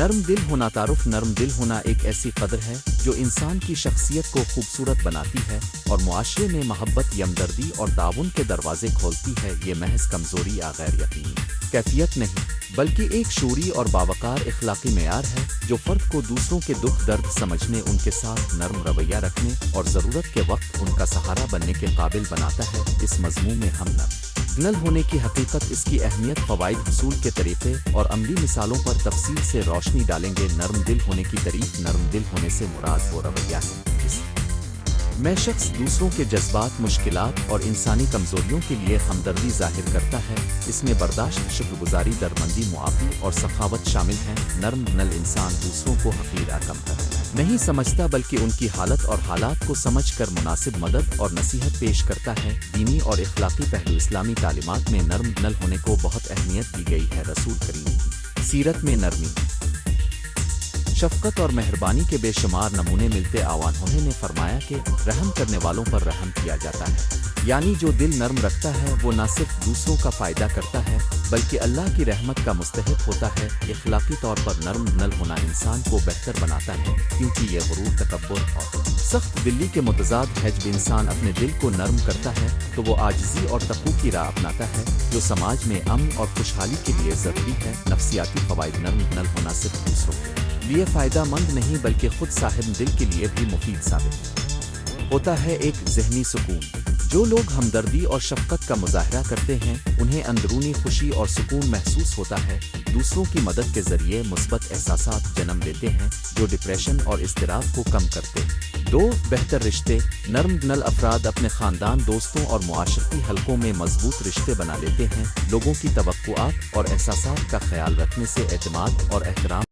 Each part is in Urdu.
نرم دل ہونا تعارف نرم دل ہونا ایک ایسی قدر ہے جو انسان کی شخصیت کو خوبصورت بناتی ہے اور معاشرے میں محبت یمدردی اور تعاون کے دروازے کھولتی ہے۔ یہ محض کمزوری یا غیر یقینی کیفیت نہیں بلکہ ایک شعوری اور باوقار اخلاقی معیار ہے جو فرد کو دوسروں کے دکھ درد سمجھنے، ان کے ساتھ نرم رویہ رکھنے اور ضرورت کے وقت ان کا سہارا بننے کے قابل بناتا ہے۔ اس مضمون میں ہم نرم ہونے کی حقیقت، اس کی اہمیت، فوائد، حصول کے طریقے اور عملی مثالوں پر تفصیل سے روشنی ڈالیں گے۔ نرم دل ہونے کی تعریف۔ نرم دل ہونے سے مراد وہ رویہ ہے جس میں شخص دوسروں کے جذبات، مشکلات اور انسانی کمزوریوں کے لیے ہمدردی ظاہر کرتا ہے۔ اس میں برداشت، شکر گزاری، درمندی، معافی اور سخاوت شامل ہیں۔ نرم دل انسان دوسروں کو حقیر کم نہیں سمجھتا بلکہ ان کی حالت اور حالات کو سمجھ کر مناسب مدد اور نصیحت پیش کرتا ہے۔ دینی اور اخلاقی پہلو۔ اسلامی تعلیمات میں نرم دل ہونے کو بہت اہمیت دی گئی ہے۔ رسول کریم کی سیرت میں نرمی، شفقت اور مہربانی کے بے شمار نمونے ملتے آوان۔ انہوں نے فرمایا کہ رحم کرنے والوں پر رحم کیا جاتا ہے، یعنی جو دل نرم رکھتا ہے وہ نہ صرف دوسروں کا فائدہ کرتا ہے بلکہ اللہ کی رحمت کا مستحق ہوتا ہے۔ اخلاقی طور پر نرم دل ہونا انسان کو بہتر بناتا ہے کیونکہ یہ غرور، تکبر اور سخت دلی کے متضاد ہے۔ جب انسان اپنے دل کو نرم کرتا ہے تو وہ عاجزی اور تقوی کی راہ اپناتا ہے جو سماج میں امن اور خوشحالی کے لیے ضروری ہے۔ نفسیاتی فوائد۔ نرم دل ہونا صرف دوسروں کے لیے فائدہ مند نہیں بلکہ خود صاحب دل کے لیے بھی مفید ثابت ہوتا ہے۔ ایک ذہنی سکون۔ جو لوگ ہمدردی اور شفقت کا مظاہرہ کرتے ہیں انہیں اندرونی خوشی اور سکون محسوس ہوتا ہے۔ دوسروں کی مدد کے ذریعے مثبت احساسات جنم لیتے ہیں جو ڈپریشن اور اضطراب کو کم کرتے ہیں۔ 2. بہتر رشتے۔ نرم دل افراد اپنے خاندان، دوستوں اور معاشرتی حلقوں میں مضبوط رشتے بنا لیتے ہیں۔ لوگوں کی توقعات اور احساسات کا خیال رکھنے سے اعتماد اور احترام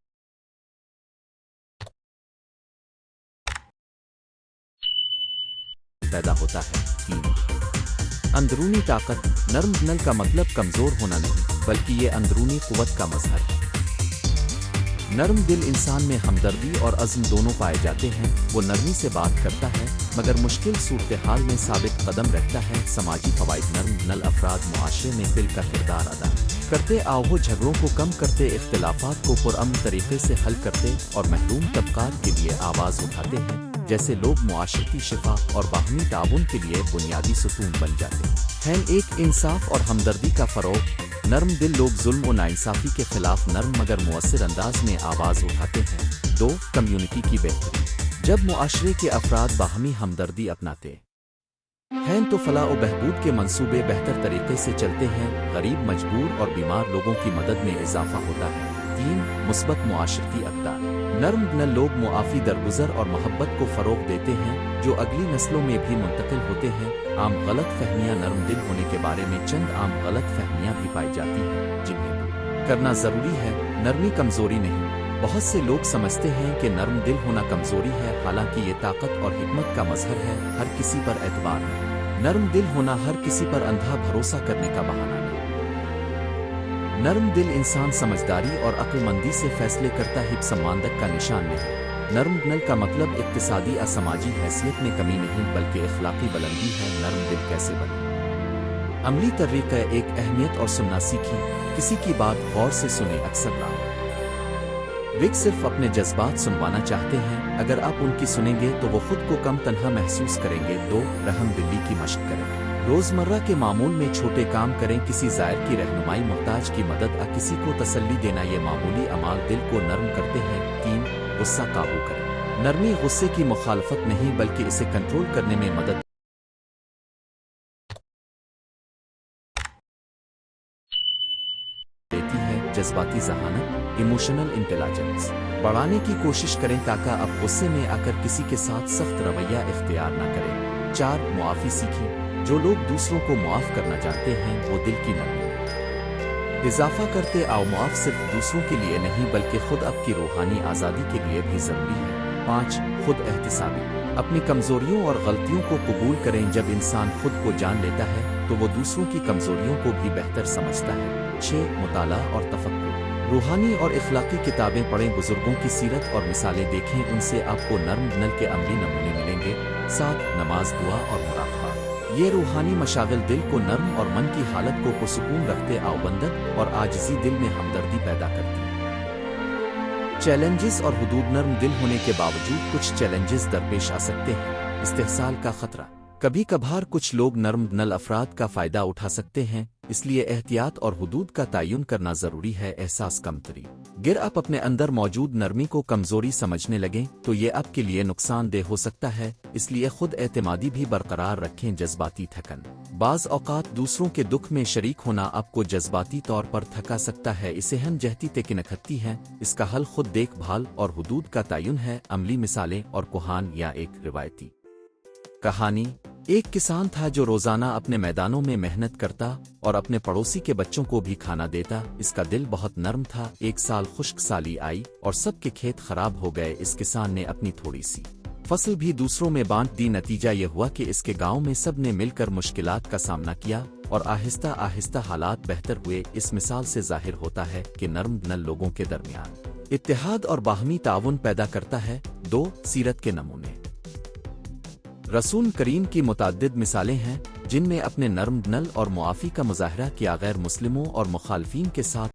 پیدا ہوتا ہے۔ 3. اندرونی طاقت۔ نرم دل کا مطلب کمزور ہونا نہیں بلکہ یہ اندرونی قوت کا مظہر ہے۔ نرم دل انسان میں ہمدردی اور عزم دونوں پائے جاتے ہیں۔ وہ نرمی سے بات کرتا ہے مگر مشکل صورتحال میں ثابت قدم رہتا ہے۔ سماجی فوائد۔ نرم دل افراد معاشرے میں دل کا کردار ادا کرتے، آہو جھگڑوں کو کم کرتے، اختلافات کو پرامن طریقے سے حل کرتے اور محروم طبقات کے لیے آواز اٹھاتے ہیں جیسے لوگ معاشرتی شفا اور باہمی تعاون کے لیے بنیادی ستون بن جاتے ہیں۔ ایک انصاف اور ہمدردی کا فروغ۔ نرم دل لوگ ظلم و ناانصافی کے خلاف نرم مگر مؤثر انداز میں آواز اٹھاتے ہیں۔ 2. کمیونٹی کی بہتری۔ جب معاشرے کے افراد باہمی ہمدردی اپناتے ہیں تو فلاح و بہبود کے منصوبے بہتر طریقے سے چلتے ہیں۔ غریب، مجبور اور بیمار لوگوں کی مدد میں اضافہ ہوتا ہے۔ 3. مثبت معاشرتی اقدار۔ نرم دل لوگ معافی، درگزر اور محبت کو فروغ دیتے ہیں جو اگلی نسلوں میں بھی منتقل ہوتے ہیں۔ عام غلط فہمیاں۔ نرم دل ہونے کے بارے میں چند عام غلط فہمیاں بھی پائی جاتی ہیں جنہیں دور کرنا ضروری ہے۔ نرمی کمزوری نہیں۔ بہت سے لوگ سمجھتے ہیں کہ نرم دل ہونا کمزوری ہے، حالانکہ یہ طاقت اور حکمت کا مظہر ہے۔ ہر کسی پر اعتبار نہیں۔ نرم دل ہونا ہر کسی پر اندھا بھروسہ کرنے کا بہانہ نہیں۔ نرم دل انسان سمجھداری اور عقل مندی سے فیصلے کرتا ہے، سماندک کا نشان نہیں۔ نرم دل کا مطلب اقتصادی یا سماجی حیثیت میں کمی نہیں بلکہ اخلاقی بلندی ہے۔ نرم دل کیسے بنے؟ عملی طریقہ۔ ایک اہمیت اور سننا سیکھی۔ کسی کی بات غور سے سنیں، اکثر نہ صرف اپنے جذبات سنوانا چاہتے ہیں۔ اگر آپ ان کی سنیں گے تو وہ خود کو کم تنہا محسوس کریں گے۔ 2. رحم دلی کی مشق کریں۔ روزمرہ کے معمول میں چھوٹے کام کریں، کسی زائر کی رہنمائی، محتاج کی مدد یا کسی کو تسلی دینا۔ یہ معمولی اعمال دل کو نرم کرتے ہیں۔ 3. غصہ قابو کریں۔ نرمی غصے کی مخالفت نہیں بلکہ اسے کنٹرول کرنے میں مدد دیتی ہے۔ جذباتی ذہانت، ایموشنل انٹیلیجنس بڑھانے کی کوشش کریں تاکہ آپ غصے میں آ کر کسی کے ساتھ سخت رویہ اختیار نہ کریں۔ 4. معافی سیکھیں۔ جو لوگ دوسروں کو معاف کرنا چاہتے ہیں وہ دل کی نرمی میں اضافہ کرتے آؤ۔ معاف صرف دوسروں کے لیے نہیں بلکہ خود آپ کی روحانی آزادی کے لیے بھی ضروری ہے۔ 5. خود احتسابی۔ اپنی کمزوریوں اور غلطیوں کو قبول کریں۔ جب انسان خود کو جان لیتا ہے تو وہ دوسروں کی کمزوریوں کو بھی بہتر سمجھتا ہے۔ 6. مطالعہ اور تفکر۔ روحانی اور اخلاقی کتابیں پڑھیں، بزرگوں کی سیرت اور مثالیں دیکھیں، ان سے آپ کو نرم دل کے عملی نمونے ملیں گے۔ 7. نماز، دعا اور مراقبہ۔ یہ روحانی مشاغل دل کو نرم اور من کی حالت کو پرسکون رکھتے آؤ بندت اور عاجزی دل میں ہمدردی پیدا کرتی ہے۔ چیلنجز اور حدود نرم دل ہونے کے باوجود کچھ چیلنجز درپیش آ سکتے ہیں۔ استحصال کا خطرہ۔ کبھی کبھار کچھ لوگ نرم دل افراد کا فائدہ اٹھا سکتے ہیں، اس لیے احتیاط اور حدود کا تعین کرنا ضروری ہے۔ احساس کمتری۔ گر آپ اپنے اندر موجود نرمی کو کمزوری سمجھنے لگیں تو یہ آپ کے لیے نقصان دہ ہو سکتا ہے، اس لیے خود اعتمادی بھی برقرار رکھیں۔ جذباتی تھکن۔ بعض اوقات دوسروں کے دکھ میں شریک ہونا آپ کو جذباتی طور پر تھکا سکتا ہے، اسے ہم جہتی تکنکھتی ہیں۔ اس کا حل خود دیکھ بھال اور حدود کا تعین ہے۔ عملی مثالیں اور کوہان یا ایک روایتی کہانی۔ ایک کسان تھا جو روزانہ اپنے میدانوں میں محنت کرتا اور اپنے پڑوسی کے بچوں کو بھی کھانا دیتا۔ اس کا دل بہت نرم تھا۔ ایک سال خشک سالی آئی اور سب کے کھیت خراب ہو گئے۔ اس کسان نے اپنی تھوڑی سی فصل بھی دوسروں میں بانٹ دی۔ نتیجہ یہ ہوا کہ اس کے گاؤں میں سب نے مل کر مشکلات کا سامنا کیا اور آہستہ آہستہ حالات بہتر ہوئے۔ اس مثال سے ظاہر ہوتا ہے کہ نرم دل لوگوں کے درمیان اتحاد اور باہمی تعاون پیدا کرتا ہے۔ 2 سیرت کے نمونے۔ رسول کریم کی متعدد مثالیں ہیں جن میں اپنے نرم دل اور معافی کا مظاہرہ کیا۔ غیر مسلموں اور مخالفین کے ساتھ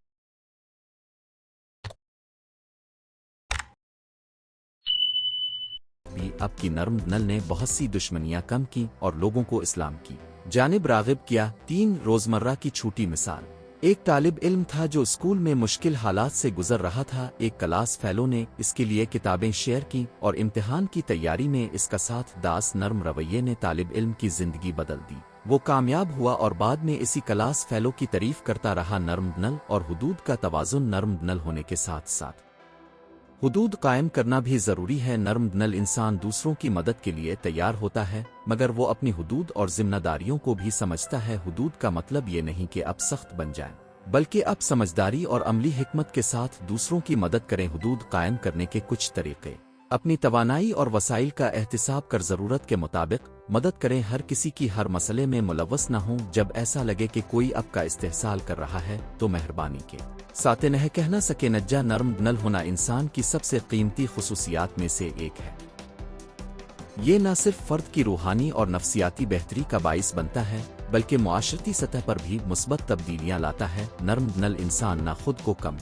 بھی آپ کی نرم دل نے بہت سی دشمنیاں کم کی اور لوگوں کو اسلام کی جانب راغب کیا۔ 3 روزمرہ کی چھوٹی مثال۔ ایک طالب علم تھا جو اسکول میں مشکل حالات سے گزر رہا تھا۔ ایک کلاس فیلو نے اس کے لیے کتابیں شیئر کیں اور امتحان کی تیاری میں اس کا ساتھ داس نرم رویے نے طالب علم کی زندگی بدل دی۔ وہ کامیاب ہوا اور بعد میں اسی کلاس فیلو کی تعریف کرتا رہا۔ نرم دل اور حدود کا توازن۔ نرم دل ہونے کے ساتھ ساتھ حدود قائم کرنا بھی ضروری ہے۔ نرم دل انسان دوسروں کی مدد کے لیے تیار ہوتا ہے مگر وہ اپنی حدود اور ذمہ داریوں کو بھی سمجھتا ہے۔ حدود کا مطلب یہ نہیں کہ آپ سخت بن جائیں بلکہ آپ سمجھداری اور عملی حکمت کے ساتھ دوسروں کی مدد کریں۔ حدود قائم کرنے کے کچھ طریقے۔ اپنی توانائی اور وسائل کا احتساب کر ضرورت کے مطابق مدد کریں۔ ہر کسی کی ہر مسئلے میں ملوث نہ ہوں۔ جب ایسا لگے کہ کوئی آپ کا استحصال کر رہا ہے تو مہربانی کے ساتھ نہ کہنا سکے نجا۔ نرم دل ہونا انسان کی سب سے قیمتی خصوصیات میں سے ایک ہے۔ یہ نہ صرف فرد کی روحانی اور نفسیاتی بہتری کا باعث بنتا ہے بلکہ معاشرتی سطح پر بھی مثبت تبدیلیاں لاتا ہے۔ نرم دل انسان نہ خود کو کم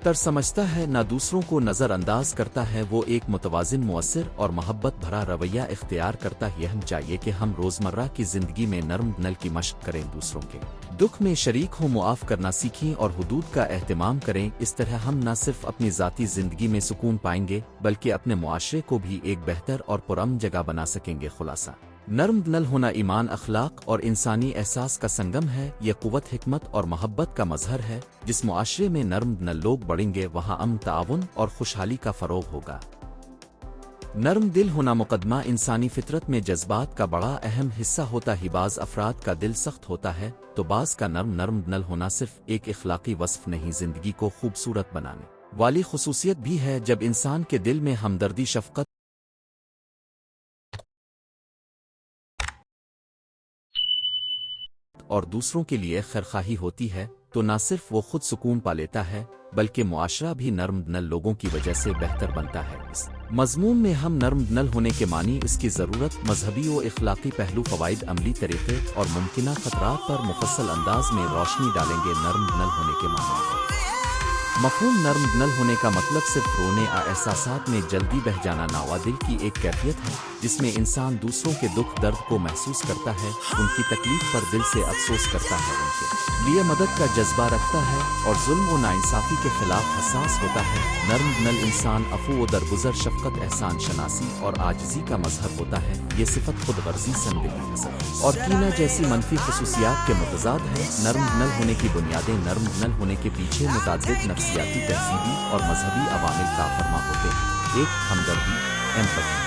تر سمجھتا ہے نہ دوسروں کو نظر انداز کرتا ہے۔ وہ ایک متوازن، مؤثر اور محبت بھرا رویہ اختیار کرتا ہے۔ ہم چاہیے کہ ہم روزمرہ کی زندگی میں نرم دل کی مشق کریں، دوسروں کے دکھ میں شریک ہوں، معاف کرنا سیکھیں اور حدود کا اہتمام کریں۔ اس طرح ہم نہ صرف اپنی ذاتی زندگی میں سکون پائیں گے بلکہ اپنے معاشرے کو بھی ایک بہتر اور پرامن جگہ بنا سکیں گے۔ خلاصہ، نرم دل ہونا ایمان، اخلاق اور انسانی احساس کا سنگم ہے۔ یہ قوت، حکمت اور محبت کا مظہر ہے۔ جس معاشرے میں نرم دل لوگ بڑھیں گے وہاں امن، تعاون اور خوشحالی کا فروغ ہوگا۔ نرم دل ہونا مقدمہ انسانی فطرت میں جذبات کا بڑا اہم حصہ ہوتا ہے۔ بعض افراد کا دل سخت ہوتا ہے تو بعض کا نرم دل ہونا صرف ایک اخلاقی وصف نہیں، زندگی کو خوبصورت بنانے والی خصوصیت بھی ہے۔ جب انسان کے دل میں ہمدردی، شفقت اور دوسروں کے لیے خیرخواہی ہوتی ہے تو نہ صرف وہ خود سکون پا لیتا ہے بلکہ معاشرہ بھی نرم دل لوگوں کی وجہ سے بہتر بنتا ہے۔ اس مضمون میں ہم نرم دل ہونے کے معنی، اس کی ضرورت، مذہبی و اخلاقی پہلو، فوائد، عملی طریقے اور ممکنہ خطرات پر مفصل انداز میں روشنی ڈالیں گے۔ نرم دل ہونے کے معنی۔ مفہوم نرم دل ہونے کا مطلب صرف رونے یا احساسات میں جلدی بہہ جانا نہ، دل کی ایک کیفیت ہے جس میں انسان دوسروں کے دکھ درد کو محسوس کرتا ہے، ان کی تکلیف پر دل سے افسوس کرتا ہے، ان کے لیے مدد کا جذبہ رکھتا ہے اور ظلم و ناانصافی کے خلاف حساس ہوتا ہے۔ نرم دل انسان عفو و درگزر، شفقت، احسان شناسی اور عاجزی کا مظہر ہوتا ہے۔ یہ صفت خود غرضی، سنگدلی، حسد اور کینہ جیسی منفی خصوصیات کے متضاد ہے۔ نرم دل ہونے کی بنیادیں۔ نرم دل ہونے کے پیچھے متعدد نفسیاتی، تہذیبی اور مذہبی عوامل کارفرما ہوتے ہیں۔ 1 ہمدردی، ایمپتھی۔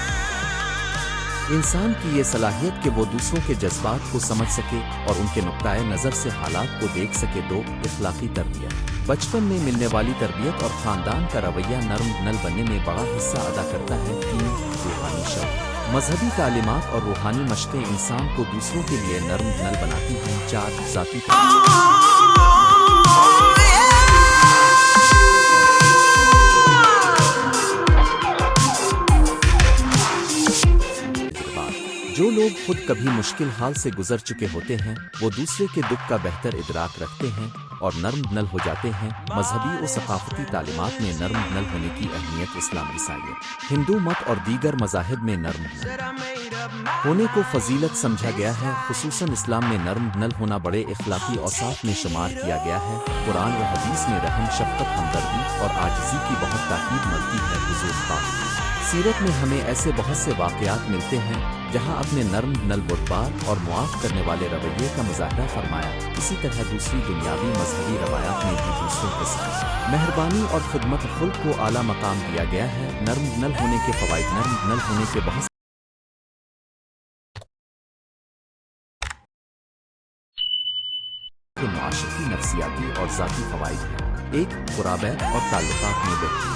انسان کی یہ صلاحیت کہ وہ دوسروں کے جذبات کو سمجھ سکے اور ان کے نقطۂ نظر سے حالات کو دیکھ سکے۔ 2 اخلاقی تربیت۔ بچپن میں ملنے والی تربیت اور خاندان کا رویہ نرم دل بننے میں بڑا حصہ ادا کرتا ہے۔ 3 روحانی شوق۔ مذہبی تعلیمات اور روحانی مشقیں انسان کو دوسروں کے لیے نرم دل بناتی ہیں۔ 4 ذاتی جو لوگ خود کبھی مشکل حال سے گزر چکے ہوتے ہیں وہ دوسرے کے دکھ کا بہتر ادراک رکھتے ہیں اور نرم دل ہو جاتے ہیں۔ مذہبی و ثقافتی تعلیمات میں نرم دل ہونے کی اہمیت اسلام، عیسائیت، ہندو مت اور دیگر مذاہب میں نرم دل ہونے کو فضیلت سمجھا گیا ہے۔ خصوصاً اسلام میں نرم دل ہونا بڑے اخلاقی اوصاف میں شمار کیا گیا ہے۔ قرآن و حدیث میں رحم، شفقت، ہمدردی اور عاجزی کی بہت تاکید ملتی ہے۔ حضور پاک سیرت میں ہمیں ایسے بہت سے واقعات ملتے ہیں جہاں اپنے نرم دل، بردبار اور معاف کرنے والے رویے کا مظاہرہ فرمایا۔ اسی طرح دوسری دنیاوی مذہبی روایات میں بھی دوسروں کے ساتھ مہربانی اور خدمت خلق کو اعلیٰ مقام دیا گیا ہے۔ نرم دل ہونے کے فوائد۔ نرم دل ہونے کے بہت سے معاشرتی، نفسیاتی اور ذاتی فوائد ہیں۔ ایک، قرابت اور تعلقات میں بہتری۔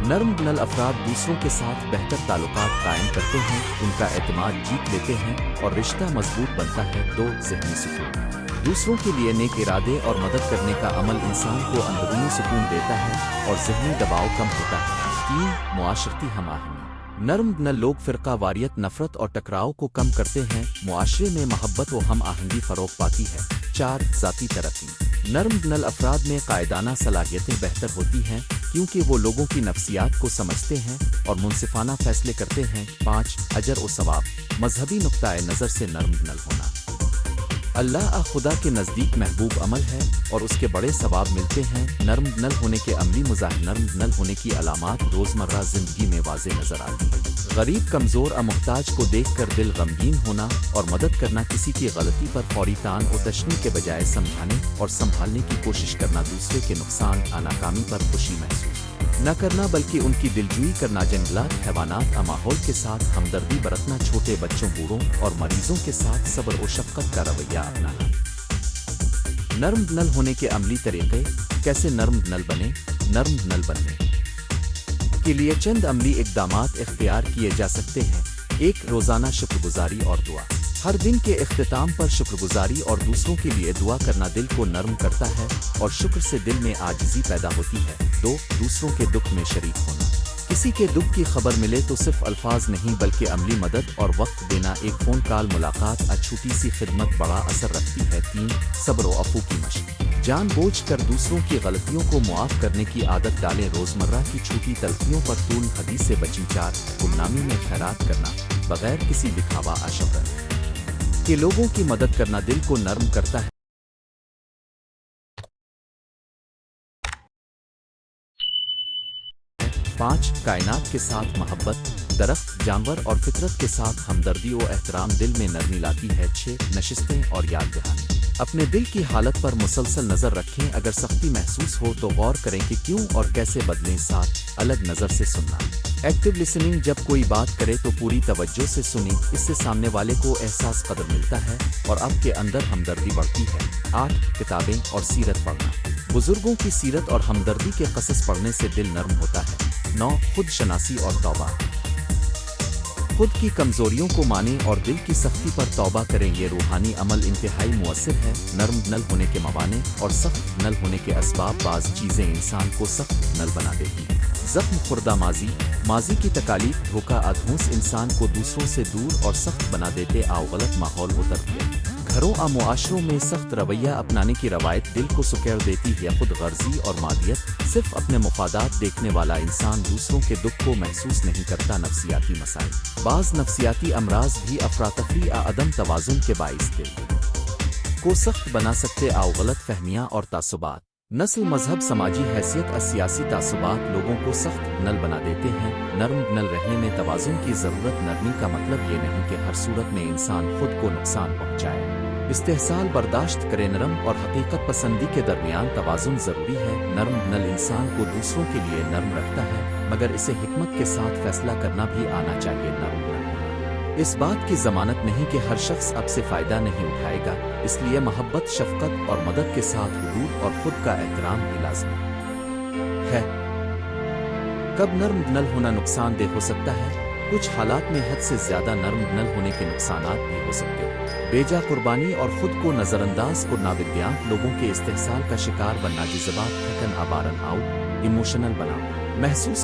نرم دل افراد دوسروں کے ساتھ بہتر تعلقات قائم کرتے ہیں، ان کا اعتماد جیت لیتے ہیں اور رشتہ مضبوط بنتا ہے۔ دو، ذہنی سکون۔ دوسروں کے لیے نیک ارادے اور مدد کرنے کا عمل انسان کو اندرونی سکون دیتا ہے اور ذہنی دباؤ کم ہوتا ہے۔ تین، معاشرتی ہم آہنگی۔ نرم دل لوگ فرقہ واریت، نفرت اور ٹکراؤ کو کم کرتے ہیں، معاشرے میں محبت و ہم آہنگی فروغ پاتی ہے۔ چار، ذاتی ترقی۔ نرم دل افراد میں قائدانہ صلاحیتیں بہتر ہوتی ہیں کیونکہ وہ لوگوں کی نفسیات کو سمجھتے ہیں اور منصفانہ فیصلے کرتے ہیں۔ پانچ، اجر و ثواب۔ مذہبی نقطۂ نظر سے نرم دل ہونا اللہ خدا کے نزدیک محبوب عمل ہے اور اس کے بڑے ثواب ملتے ہیں۔ نرم دل ہونے کے عملی مظاہر۔ نرم دل ہونے کی علامات روزمرہ زندگی میں واضح نظر آتی ہیں۔ غریب، کمزور اور محتاج کو دیکھ کر دل غمگین ہونا اور مدد کرنا، کسی کی غلطی پر فوری طعن و تشنیع کے بجائے سمجھانے اور سنبھالنے کی کوشش کرنا، دوسرے کے نقصان یا ناکامی پر خوشی محسوس نہ کرنا بلکہ ان کی دلجوئی کرنا، جنگلات، حیوانات اور ماحول کے ساتھ ہمدردی برتنا، چھوٹے بچوں، بوڑھوں اور مریضوں کے ساتھ صبر و شفقت کا رویہ اپنانا۔ نرم دل ہونے کے عملی طریقے۔ کیسے نرم دل بنے؟ نرم دل بننے کے لیے چند عملی اقدامات اختیار کیے جا سکتے ہیں۔ ایک، روزانہ شکر گزاری اور دعا۔ ہر دن کے اختتام پر شکر گزاری اور دوسروں کے لیے دعا کرنا دل کو نرم کرتا ہے اور شکر سے دل میں عاجزی پیدا ہوتی ہے۔ دو، دوسروں کے دکھ میں شریک ہونا۔ کسی کے دکھ کی خبر ملے تو صرف الفاظ نہیں بلکہ عملی مدد اور وقت دینا، ایک فون کال، ملاقات اور چھوٹی سی خدمت بڑا اثر رکھتی ہے۔ تین، صبر و عفو کی مشق۔ جان بوجھ کر دوسروں کی غلطیوں کو معاف کرنے کی عادت ڈالیں، روزمرہ کی چھوٹی تلخیوں پر طول حدیث سے بچیں۔ چار، گمنامی میں خیرات کرنا، بغیر کسی دکھاوا اشفقت کے لوگوں کی مدد کرنا دل کو نرم کرتا ہے۔ پانچ، کائنات کے ساتھ محبت، درخت، جانور اور فطرت کے ساتھ ہمدردی و احترام دل میں نرمی لاتی ہے۔ چھ، نشستیں اور یاد دہانی۔ اپنے دل کی حالت پر مسلسل نظر رکھیں، اگر سختی محسوس ہو تو غور کریں کہ کیوں اور کیسے بدلیں۔ ساتھ، الگ نظر سے سننا، ایکٹیو لسننگ، جب کوئی بات کرے تو پوری توجہ سے سنیں، اس سے سامنے والے کو احساس قدر ملتا ہے اور آپ کے اندر ہمدردی بڑھتی ہے۔ آٹھ، کتابیں اور سیرت پڑھنا، بزرگوں کی سیرت اور ہمدردی کے قصص پڑھنے سے دل نرم ہوتا ہے۔ نو، خود شناسی اور توبہ، خود کی کمزوریوں کو مانیں اور دل کی سختی پر توبہ کریں، یہ روحانی عمل انتہائی مؤثر ہے۔ نرم دل ہونے کے موانع اور سخت دل ہونے کے اسباب۔ بعض چیزیں انسان کو سخت دل بنا دیتی ہیں۔ زخم خوردہ ماضی کی تکالیف، دھوکہ ادھوس انسان کو دوسروں سے دور اور سخت بنا دیتے، آؤ غلط ماحول و تربیت، گھروں اور معاشروں میں سخت رویہ اپنانے کی روایت دل کو سکیڑ دیتی ہے۔ خود غرضی اور مادیت، صرف اپنے مفادات دیکھنے والا انسان دوسروں کے دکھ کو محسوس نہیں کرتا۔ نفسیاتی مسائل، بعض نفسیاتی امراض بھی افراتفری یا عدم توازن کے باعث دل کو سخت بنا سکتے، آؤ غلط فہمیاں اور تعصبات، نسل، مذہب، سماجی حیثیت اور سیاسی تعصبات لوگوں کو سخت دل بنا دیتے ہیں۔ نرم دل رہنے میں توازن کی ضرورت۔ نرمی کا مطلب یہ نہیں کہ ہر صورت میں انسان خود کو نقصان پہنچائے، استحصال برداشت کرے۔ نرم اور حقیقت پسندی کے درمیان توازن ضروری ہے۔ نرم دل انسان کو دوسروں کے لیے نرم رکھتا ہے مگر اسے حکمت کے ساتھ فیصلہ کرنا بھی آنا چاہیے۔ نرم دل اس بات کی ضمانت نہیں کہ ہر شخص اب سے فائدہ نہیں اٹھائے گا، اس لیے محبت، شفقت اور مدد کے ساتھ حدود اور خود کا احترام بھی لازمی ہے۔ کب نرم دل ہونا نقصان دہ ہو سکتا ہے؟ کچھ حالات میں حد سے زیادہ نرم دل ہونے کے نقصانات بھی ہو سکتے ہیں۔ بیجا قربانی اور خود کو نظر انداز کرنا، ودیانت لوگوں کے استحصال کا شکار بننا، جذبات، تھکن، آبارن آؤٹ، ایموشنل بناؤ محسوس